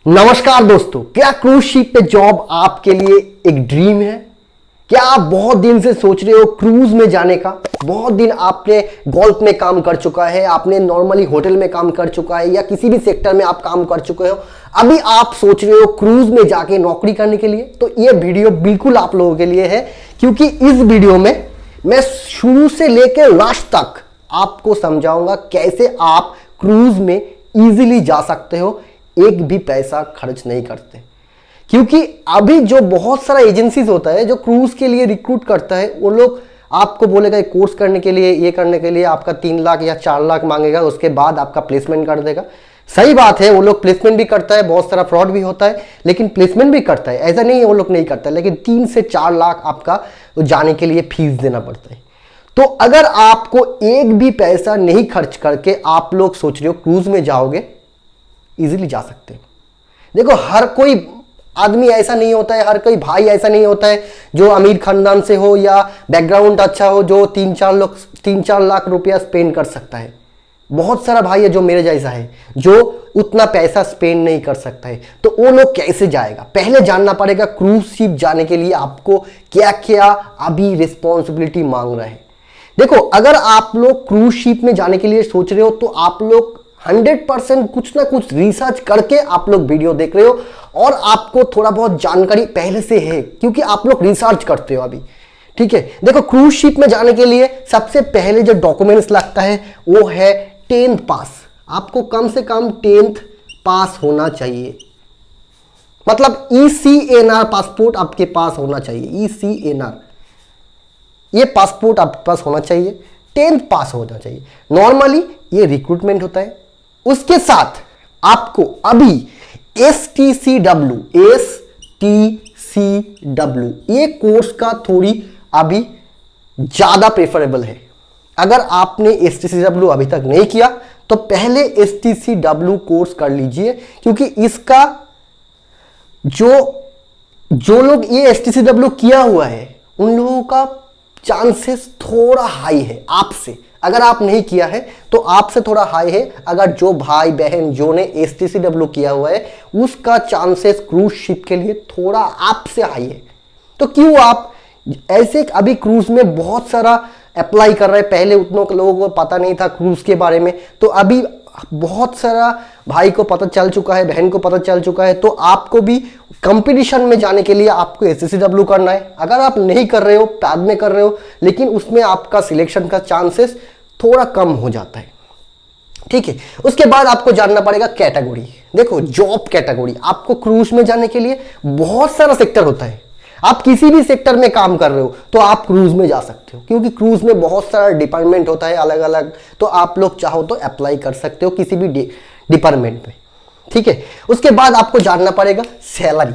नमस्कार दोस्तों, क्या क्रूज शिप पे जॉब आपके लिए एक ड्रीम है? क्या आप बहुत दिन से सोच रहे हो क्रूज में जाने का? बहुत दिन आपने गोल्फ में काम कर चुका है, आपने नॉर्मली होटल में काम कर चुका है या किसी भी सेक्टर में आप काम कर चुके हो, अभी आप सोच रहे हो क्रूज में जाके नौकरी करने के लिए। तो ये वीडियो बिल्कुल आप लोगों के लिए है, क्योंकि इस वीडियो में मैं शुरू से लेकर लास्ट तक आपको समझाऊंगा कैसे आप क्रूज में इजीली जा सकते हो, एक भी पैसा खर्च नहीं करते। क्योंकि अभी जो बहुत सारा एजेंसीज होता है जो क्रूज के लिए रिक्रूट करता है, वो लोग आपको बोलेगा कोर्स करने के लिए, ये करने के लिए आपका 3 लाख या 4 लाख मांगेगा, उसके बाद आपका प्लेसमेंट कर देगा। सही बात है, वो लोग प्लेसमेंट भी करता है, बहुत सारा फ्रॉड भी होता है, लेकिन प्लेसमेंट भी करता है, ऐसा नहीं है वो लोग नहीं करता है। लेकिन 3 से 4 लाख आपका जाने के लिए फीस देना पड़ता है। तो अगर आपको एक भी पैसा नहीं खर्च करके आप लोग सोच रहे हो क्रूज में जाओगे, इजीली जा सकते हो। देखो, हर कोई आदमी ऐसा नहीं होता है, हर कोई भाई ऐसा नहीं होता है जो अमीर खानदान से हो या बैकग्राउंड अच्छा हो, जो 3-4 लाख रुपया स्पेंड कर सकता है। बहुत सारा भाई है जो मेरे जैसा है, जो उतना पैसा स्पेंड नहीं कर सकता है। तो वो लोग कैसे जाएगा? पहले जानना पड़ेगा क्रूज शिप जाने के लिए आपको क्या क्या अभी रिस्पॉन्सिबिलिटी मांग रहा है। देखो, अगर आप लोग क्रूज शिप में जाने के लिए सोच रहे हो तो आप लोग 100% कुछ ना कुछ रिसर्च करके आप लोग वीडियो देख रहे हो और आपको थोड़ा बहुत जानकारी पहले से है, क्योंकि आप लोग रिसर्च करते हो अभी। ठीक है, देखो, क्रूज शिप में जाने के लिए सबसे पहले जो डॉक्यूमेंट्स लगता है वो है 10th पास। आपको कम से कम 10th पास होना चाहिए, मतलब ECNR पासपोर्ट आपके पास होना चाहिए। ECNR ये पासपोर्ट आपके पास होना चाहिए, 10th पास होना चाहिए। नॉर्मली ये रिक्रूटमेंट होता है। उसके साथ आपको अभी STCW ये कोर्स का थोड़ी अभी ज्यादा प्रेफरेबल है। अगर आपने STCW अभी तक नहीं किया तो पहले STCW कोर्स कर लीजिए, क्योंकि इसका जो लोग ये STCW किया हुआ है उन लोगों का चांसेस थोड़ा हाई है आपसे। अगर आप नहीं किया है तो आपसे थोड़ा हाई है। अगर जो भाई बहन जो ने STCW किया हुआ है उसका चांसेस क्रूज शिप के लिए थोड़ा आपसे हाई है। तो क्यों आप ऐसे, अभी क्रूज में बहुत सारा अप्लाई कर रहे हैं। पहले उतनों लोगों को पता नहीं था क्रूज के बारे में, तो अभी बहुत सारा भाई को पता चल चुका है, बहन को पता चल चुका है। तो आपको भी कंपटीशन में जाने के लिए आपको STCW करना है। अगर आप नहीं कर रहे हो, बाद में कर रहे हो, लेकिन उसमें आपका सिलेक्शन का चांसेस थोड़ा कम हो जाता है। ठीक है, उसके बाद आपको जानना पड़ेगा कैटेगरी। देखो, जॉब कैटेगरी आपको क्रूज में जाने के लिए बहुत सारा सेक्टर होता है। आप किसी भी सेक्टर में काम कर रहे हो तो आप क्रूज में जा सकते हो, क्योंकि क्रूज में बहुत सारा डिपार्टमेंट होता है अलग अलग। तो आप लोग चाहो तो अप्लाई कर सकते हो किसी भी डिपार्टमेंट में। ठीक है, उसके बाद आपको जानना पड़ेगा सैलरी।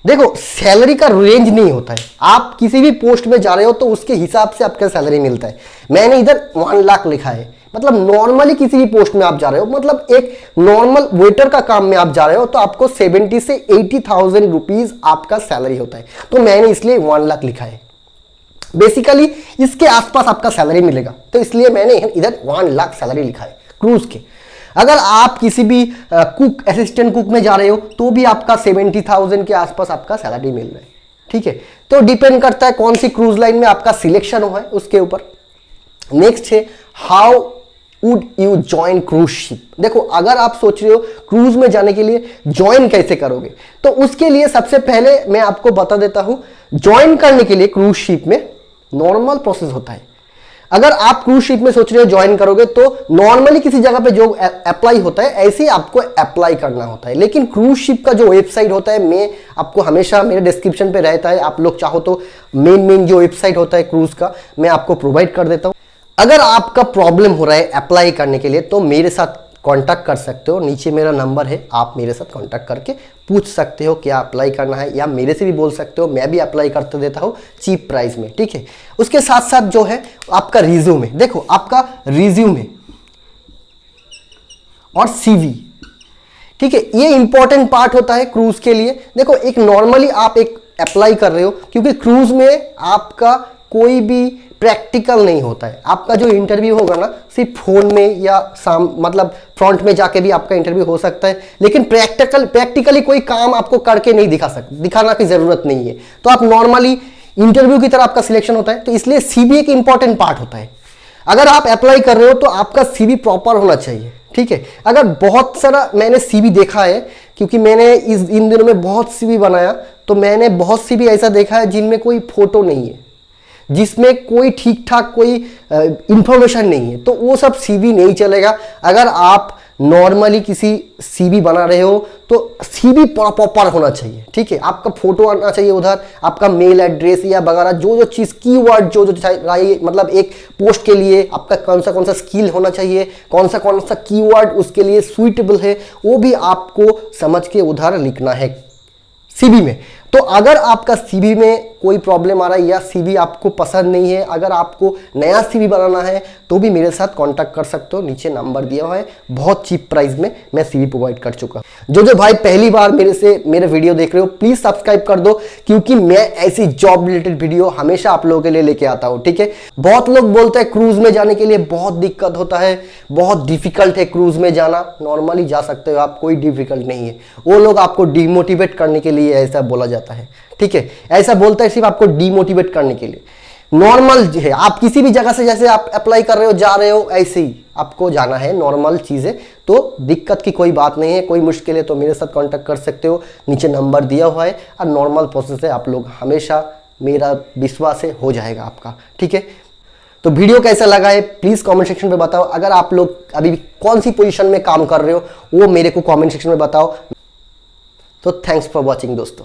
देखो, सैलरी का रेंज नहीं होता है। आप किसी भी पोस्ट में जा रहे हो तो उसके हिसाब से आपका सैलरी मिलता है। मैंने इधर 1 लाख लिखा है, मतलब नॉर्मली किसी भी पोस्ट में आप जा रहे हो, मतलब एक नॉर्मल वेटर का काम में आप जा रहे हो तो आपको 70 से 80,000 रुपीज आपका सैलरी होता है। तो मैंने इसलिए 1 लाख लिखा है। बेसिकली इसके आसपास आपका सैलरी मिलेगा, तो इसलिए मैंने इधर 1 लाख सैलरी लिखा है क्रूज के। अगर आप किसी भी कुक, असिस्टेंट कुक में जा रहे हो तो भी आपका 70,000 के आसपास आपका सैलरी मिल रहा है। ठीक है, तो डिपेंड करता है कौन सी क्रूज लाइन में आपका सिलेक्शन हुआ है उसके ऊपर। नेक्स्ट है, how would you join cruise ship. देखो, अगर आप सोच रहे हो क्रूज में जाने के लिए ज्वाइन कैसे करोगे, तो उसके लिए सबसे पहले मैं आपको बता देता हूं। ज्वाइन करने के लिए क्रूज शिप में नॉर्मल प्रोसेस होता है। अगर आप क्रूज शिप में सोच रहे हो ज्वाइन करोगे तो नॉर्मली किसी जगह पे जो अप्लाई होता है ऐसे ही आपको अप्लाई करना होता है। लेकिन क्रूज शिप का जो वेबसाइट होता है, मैं आपको हमेशा मेरे डिस्क्रिप्शन पे रहता है, आप लोग चाहो तो मेन जो वेबसाइट होता है क्रूज का मैं आपको प्रोवाइड कर देता हूं। अगर आपका प्रॉब्लम हो रहा है अप्लाई करने के लिए तो मेरे साथ कांटेक्ट कर सकते हो, नीचे मेरा नंबर है, आप मेरे साथ कांटेक्ट करके पूछ सकते हो क्या अप्लाई करना है, या मेरे से भी बोल सकते हो, मैं भी अप्लाई करते देता हूँ चीप प्राइस में। ठीक है, उसके साथ साथ जो है आपका रिज्यूमे। देखो, आपका रिज्यूमे और CV, ठीक है, ये इंपॉर्टेंट पार्ट होता है क्रूज के लिए। देखो, एक नॉर्मली आप एक अप्लाई कर रहे हो, क्योंकि क्रूज में आपका कोई भी प्रैक्टिकल नहीं होता है। आपका जो इंटरव्यू होगा ना सिर्फ फोन में या मतलब फ्रंट में जाके भी आपका इंटरव्यू हो सकता है, लेकिन प्रैक्टिकली कोई काम आपको करके नहीं दिखाना की जरूरत नहीं है। तो आप नॉर्मली इंटरव्यू की तरह आपका सिलेक्शन होता है। तो इसलिए सीवी एक इंपॉर्टेंट पार्ट होता है। अगर आप अप्लाई कर रहे हो तो आपका सीवी प्रॉपर होना चाहिए, ठीक है। अगर बहुत सारा मैंने सीवी देखा है, क्योंकि मैंने इन दिनों में बहुत सीवी बनाया, तो मैंने बहुत सीवी ऐसा देखा है जिनमें कोई फोटो नहीं है, जिसमें कोई ठीक ठाक कोई इंफॉर्मेशन नहीं है, तो वो सब सीवी नहीं चलेगा। अगर आप नॉर्मली किसी सीवी बना रहे हो तो सीवी प्रॉपर होना चाहिए, ठीक है। आपका फोटो आना चाहिए उधर, आपका मेल एड्रेस या वगैरह जो चीज़ कीवर्ड जो चाहिए, मतलब एक पोस्ट के लिए आपका कौन सा स्किल होना चाहिए, कौन सा कीवर्ड उसके लिए सुइटेबल है, वो भी आपको समझ के उधर लिखना है सीवी में। तो अगर आपका सीवी में कोई प्रॉब्लम आ रहा है या सीवी आपको पसंद नहीं है, अगर आपको नया सीवी बनाना है तो भी मेरे साथ कांटेक्ट कर सकते हो। नीचे नंबर दिया हुआ है, बहुत चीप प्राइस में मैं सीवी प्रोवाइड कर चुका हूं। जो भाई पहली बार मेरे वीडियो देख रहे हो, प्लीज सब्सक्राइब कर दो, क्योंकि मैं ऐसी जॉब रिलेटेड वीडियो हमेशा आप लोगों के लिए लेके आता हूं, ठीक है। बहुत लोग बोलते हैं क्रूज में जाने के लिए बहुत दिक्कत होता है, बहुत डिफिकल्ट है क्रूज में जाना। नॉर्मली जा सकते हो आप, कोई डिफिकल्ट नहीं है। वो लोग आपको डिमोटिवेट करने के लिए ऐसा बोला जाता है, ठीक है। ऐसा बोलता है सिर्फ आपको डिमोटिवेट करने के लिए। नॉर्मल है, आप किसी भी जगह से जैसे आप अप्लाई कर रहे हो, जा रहे हो, ऐसे ही आपको जाना है, नॉर्मल चीज़ है। तो दिक्कत की कोई बात नहीं है, कोई मुश्किल है तो मेरे साथ कांटेक्ट कर सकते हो, नीचे नंबर दिया हुआ है। और नॉर्मल प्रोसेस है, आप लोग हमेशा, मेरा विश्वास है हो जाएगा आपका, ठीक है। तो वीडियो कैसा लगा है प्लीज कमेंट सेक्शन में बताओ। अगर आप लोग अभी भी कौन सी पोजीशन में काम कर रहे हो वो मेरे को कमेंट सेक्शन में बताओ। तो थैंक्स फॉर वॉचिंग दोस्तों।